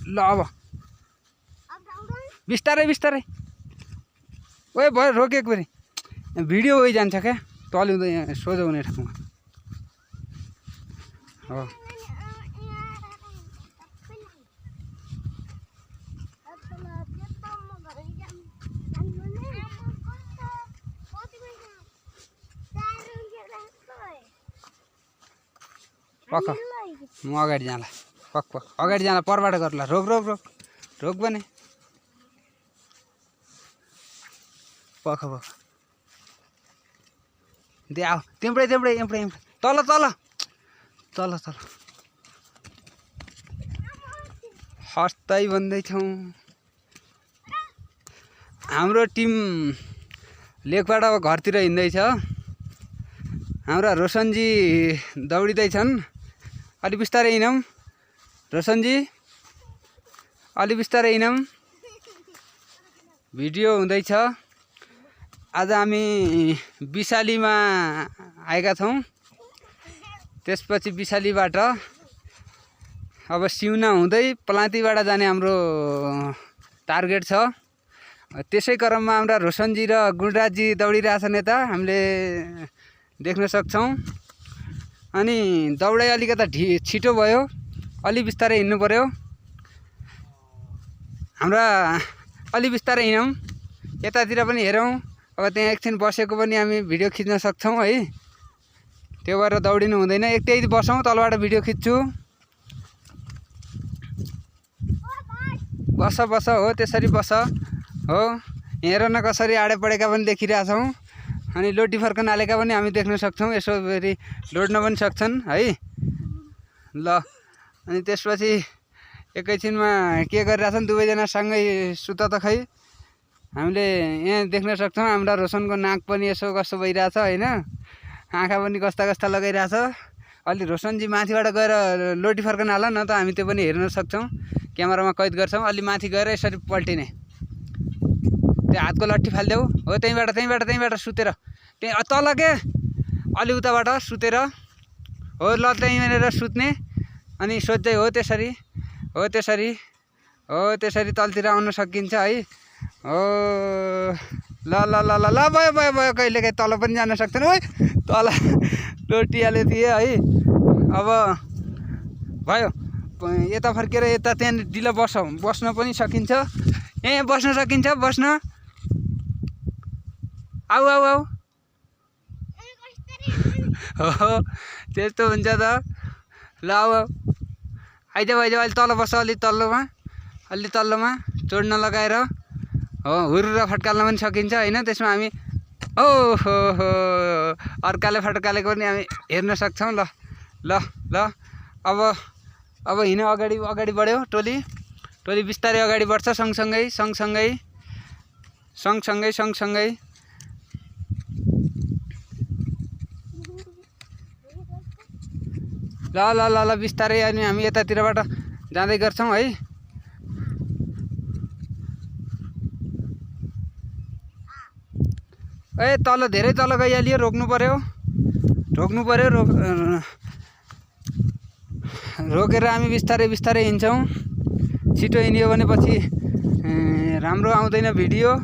ल अब बिस्तारै बिस्तारै ओए भयो रोकेको फेरि भिडियो गइ जान्छ क्या तल हुँदै सोझो हुने ठाउँमा हो पख म अगाडि जाला पक पक अगाडि जाला परबाट गर्ला रोक रोक रोक रोक भने पख पख दे आऊ तिम्रै तिम्रै एम्प्रै एम्प्रै तल तल तल तल हस्दै भन्दैछौँ हाम्रो टिम लेकबाट अब घरतिर हिँड्दैछ हाम्रा रोशनजी दौडिँदैछन् अलि बिस्तारै हिँडौँ रोशनजी अलि बिस्तारै हिँडौँ भिडियो हुँदैछ आज हामी विशालीमा आएका छौँ त्यसपछि विशालीबाट अब सिउना हुँदै पलाँतीबाट जाने हाम्रो टार्गेट छ त्यसै क्रममा हाम्रा रोशनजी र गुणराजजी दौडिरहेछन् यता हामीले देख्न सक्छौँ अनि दौडाइ अलिकता छिटो भयो अलि बिस्तारै हिँड्नु पर्यो हाम्रा अलि बिस्तारै हिँडौँ यतातिर पनि हेरौँ अब त्यहाँ एकछिन बसेको पनि हामी भिडियो खिच्न सक्छौँ है त्यो भएर दौडिनु हुँदैन त्यही बसौँ तलबाट भिडियो खिच्छु बस बस हो त्यसरी बस हो हेर न कसरी आडे पडेका पनि देखिरहेछौँ अनि लोटी फर्कन हालेका पनि हामी देख्न सक्छौँ यसो फेरि लोड्न पनि सक्छन् है ल अनि त्यसपछि एकैछिनमा के गरिरहेछन् दुवैजना सँगै सुत त खै हामीले यहाँ देख्न सक्छौँ हाम्रा रोशनको नाक पनि यसो कस्तो भइरहेछ होइन आँखा पनि कस्ता कस्ता लगाइरहेछ अलि रोशनजी माथिबाट गएर लोटी फर्कन हाल न त हामी त्यो पनि हेर्न सक्छौँ क्यामेरामा कैद गर्छौँ अलि माथि गएर यसरी पल्टिने त्यो हातको लट्ठी फालिदेऊ हो त्यहीँबाट सुतेर त्यहीँ तल के अलि उताबाट सुतेर हो ल त्यहीँनिर सुत्ने अनि सोध्दै हो त्यसरी तलतिर आउन सकिन्छ है हो ल ल ल ल ल भयो भयो भयो कहिलेकाहीँ तल पनि जान सक्छन् ओ तल लोटिहाल्यो थिएँ है अब भयो यता फर्केर यता त्यहाँ डिलो बस्न पनि सकिन्छ यहाँ बस्न सकिन्छ बस्न आऊ आऊ आऊ हो त्यस्तो हुन्छ त ल आऊ आइदेऊ अलि तल बस्छ अलि तल्लोमा चोड्न लगाएर हो हुर्र फट्काल्न पनि सकिन्छ होइन त्यसमा हामी हो अर्काले फट्कालेको पनि हामी हेर्न सक्छौँ ल ल ल अब हिँड अगाडि बढ्यो टोली बिस्तारै अगाडि बढ्छ सँगसँगै ल ल ल ल बिस्तारै अनि हामी यतातिरबाट जाँदै गर्छौँ है ए तल धेरै तल गइहाल्यो रोक्नु पर्यो रोकेर हामी बिस्तारै हिँड्छौँ छिटो हिँड्यो भने पछि राम्रो आउँदैन भिडियो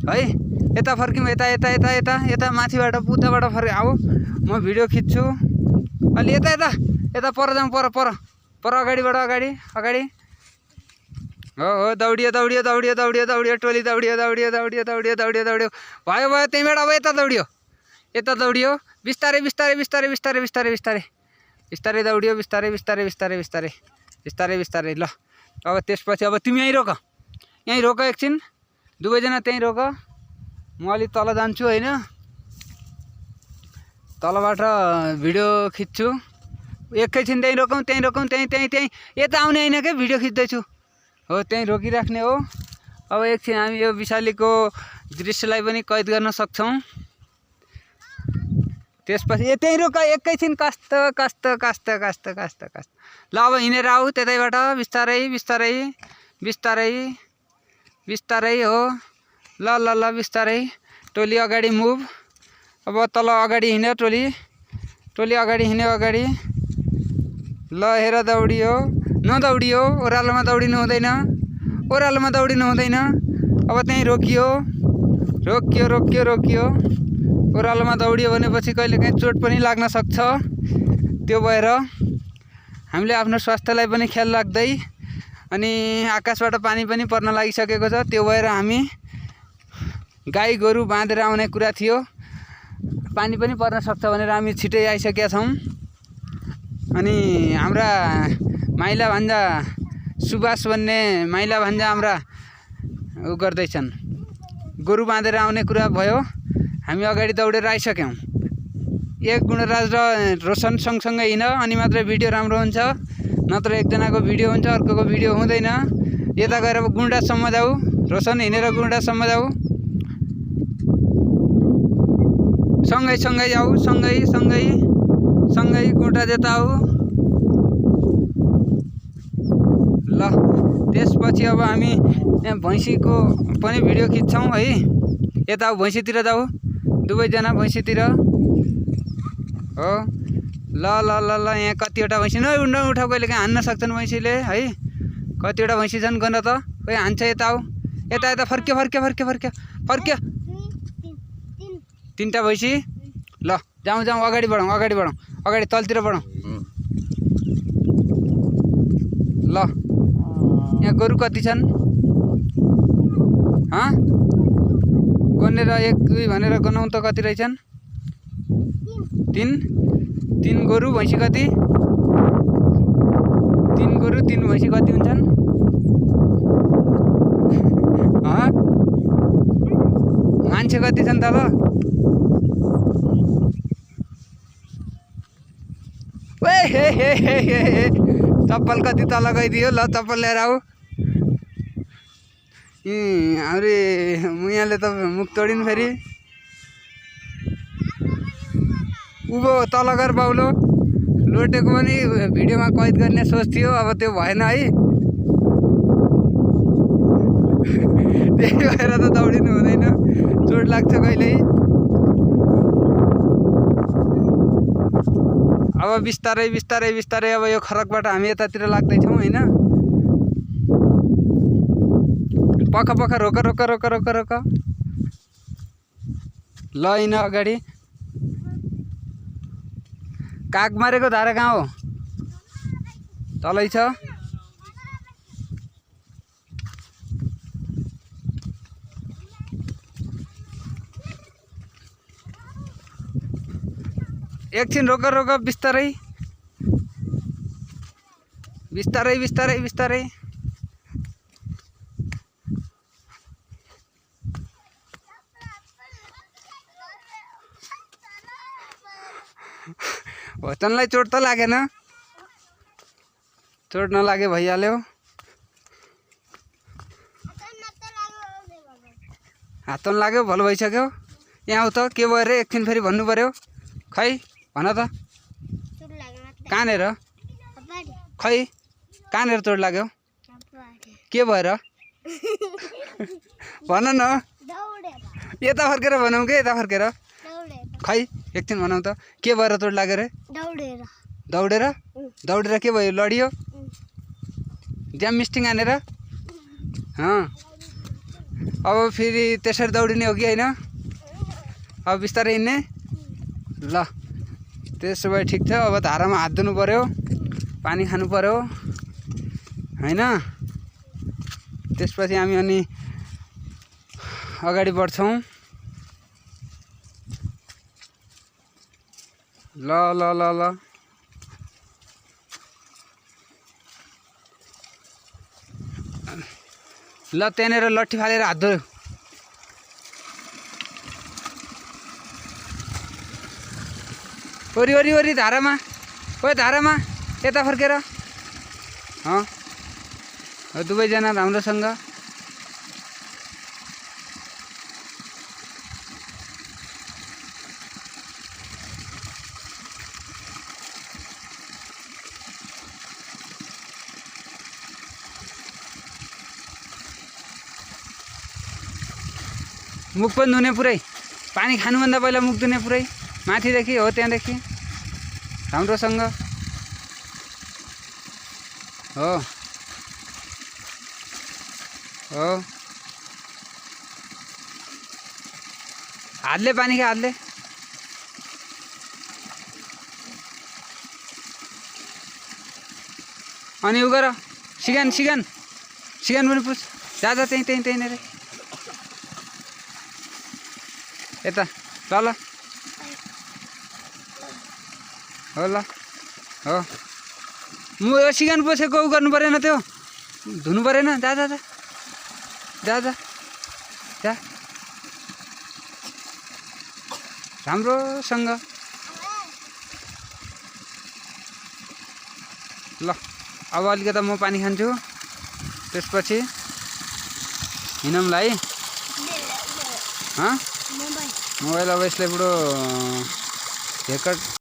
है यता फर्क्यौँ यता माथिबाट बुद्धबाट आऊ म भिडियो खिच्छु अलि यता पर जाउँ पर अगाडि हो दौडियो टोली दौडियो भयो त्यहीँबाट अब यता दौडियो बिस्तारै दौडियो बिस्तारै ल अब त्यसपछि अब तिमी यहीँ रोक एकछिन दुवैजना त्यहीँ रोक म अलि तल जान्छु होइन तलबाट भिडियो खिच्छु एकैछिन त्यहीँ रोकौँ त्यहीँ यता आउने होइन क्या भिडियो खिच्दैछु हो त्यहीँ रोकिराख्ने हो अब एकछिन हामी यो विशालीको दृश्यलाई पनि कैद गर्न सक्छौँ त्यसपछि त्यहीँ रोक एकैछिन कास्त ल अब हिँडेर आऊ त्यतैबाट बिस्तारै हो ल बिस्तारै टोली अगाडि मुभ अब तल अगाडि हिँड्यो टोली अगाडि हिँड्यो ल हेर दौडियो नदौडियो, ओह्रालोमा दौडिनु हुँदैन, ओह्रालोमा दौडिनु हुँदैन। अब त्यहीँ रोकियो रोकियो रोकियो रोकियो। ओह्रालोमा दौडियो भनेपछि कहिलेकाहीँ चोट पनि लाग्न सक्छ। त्यो भएर हामीले आफ्नो स्वास्थ्यलाई पनि ख्याल राख्दै अनि आकाशबाट पानी पनि पर्न लागिसकेको छ। त्यो भएर हामी गाई गोरु बाँधेर आउने कुरा थियो, पानी पनि पर्न सक्छ भनेर हामी छिटै आइसकेका छौँ। अनि हाम्रा माइला भान्जा सुभाष भन्ने माइला भान्जा हाम्रा उ गर्दैछन्, गोरु बाँधेर आउने कुरा भयो। हामी अगाडि दौडेर आइसक्यौँ। एक गुणराज र रोशन सँगसँगै हिँड अनि मात्रै भिडियो राम्रो हुन्छ, नत्र एकजनाको भिडियो हुन्छ अर्कोको भिडियो हुँदैन। यता गएर गुणराजसम्म जाऊ, रोशन हिँडेर गुणराजसम्म जाऊ, सँगै सँगै जाऊ, सँगै सँगै सँगै गुणराज यता आऊ। ल त्यसपछि अब हामी यहाँ भैँसीको पनि भिडियो खिच्छौँ है। यता भैँसीतिर जाऊ, दुवैजना भैँसीतिर हो। ल ल ल ल यहाँ कतिवटा भैँसी उठाउ, कहिले काहीँ हान्न सक्छन् भैँसीले है। कतिवटा भैँसी छन् गन त, खोइ हान्छ। यता आऊ, यता यता फर्क्यो फर्क्यो फर्क्यो फर्क्यो फर्क्यो। 3टा भैँसी। ल जाउँ जाउँ, अगाडि बढौँ अगाडि बढौँ, अगाडि तलतिर बढौँ। ल यहाँ गोरु कति छन्? गनेर 1 2 भनेर गनाउँ त कति रहेछन्? 3 गोरु भैँसी कति? 3 गोरु 3 भैँसी कति हुन्छन्? मान्छे कति छन् त? ल हे चप्पल कति तल गइदियो। ल चप्पल लिएर आऊ। अरे मुयाले त मुख तोडिन् फेरि। उभो तल गर बाउलो। लोटेको पनि भिडियोमा कैद गर्ने सोच थियो, अब त्यो भएन है। त्यही भएर त दौडिनु हुँदैन, चोट लाग्छ कहिल्यै। अब बिस्तारै बिस्तारै बिस्तारै अब यो खरकबाट हामी यतातिर लाग्दैछौँ होइन। पख पख रोक रोक रोक रोक रोक। ल हिँड अगाडि। काग मारेको धारा कहाँ हो? तलै छ। एकछिन रोक रोक, बिस्तारै बिस्तारै बिस्तारै बिस्तारै। वचनलाई चोट त लागेन? चोट नलागे भइहाल्यो। हातन लाग्यो, भलो भइसक्यो। यहाँ आऊ त, के भयो रे? एकछिन फेरि भन्नु पर्यो। खै भन त, कहाँनिर? खै कहाँनिर चोट लाग्यो? के भएर? भन न। यता फर्केर भनौँ कि यता फर्केर? खै एकछिन भनौँ त, के भएर चोट लाग्यो रे? दौडेर दौडेर के भयो? लडियो? ज्याम मिस्टिङ हानेर? अब फेरि त्यसरी दौडिने हो कि होइन? अब बिस्तारै हिँड्ने। ल त्यसो भए ठिक छ। अब धारामा हात धुनु पर्यो, पानी खानु पर्यो होइन। त्यसपछि हामी अनि अगाडि बढ्छौँ। ल ल ल ल ल त्यहाँनिर लट्ठी फालेर हात धो। वरि वरि वरि धारामा, ओ धारामा यता फर्केर। दुवैजना राम्रोसँग। मुख पनि धुने पुरै, पानी खानुभन्दा पहिला मुख धुने पुरै, माथिदेखि हो त्यहाँदेखि राम्रोसँग। हो हो हातले पानी खा हातले अनि उ गर सिगान सिगान सिगान पनि पुछ जा जा त्यहीँ त्यहीँ त्यहीँ रे यता ल हो ल हो म सिगान पोसेको उ गर्नु परेन त्यो धुनु परेन जा जा जा जा जा जा राम्रोसँग ल अब अलिकति म पानी खान्छु त्यसपछि हिँडौँला है मोबाइल अब यसले बुढो हेकट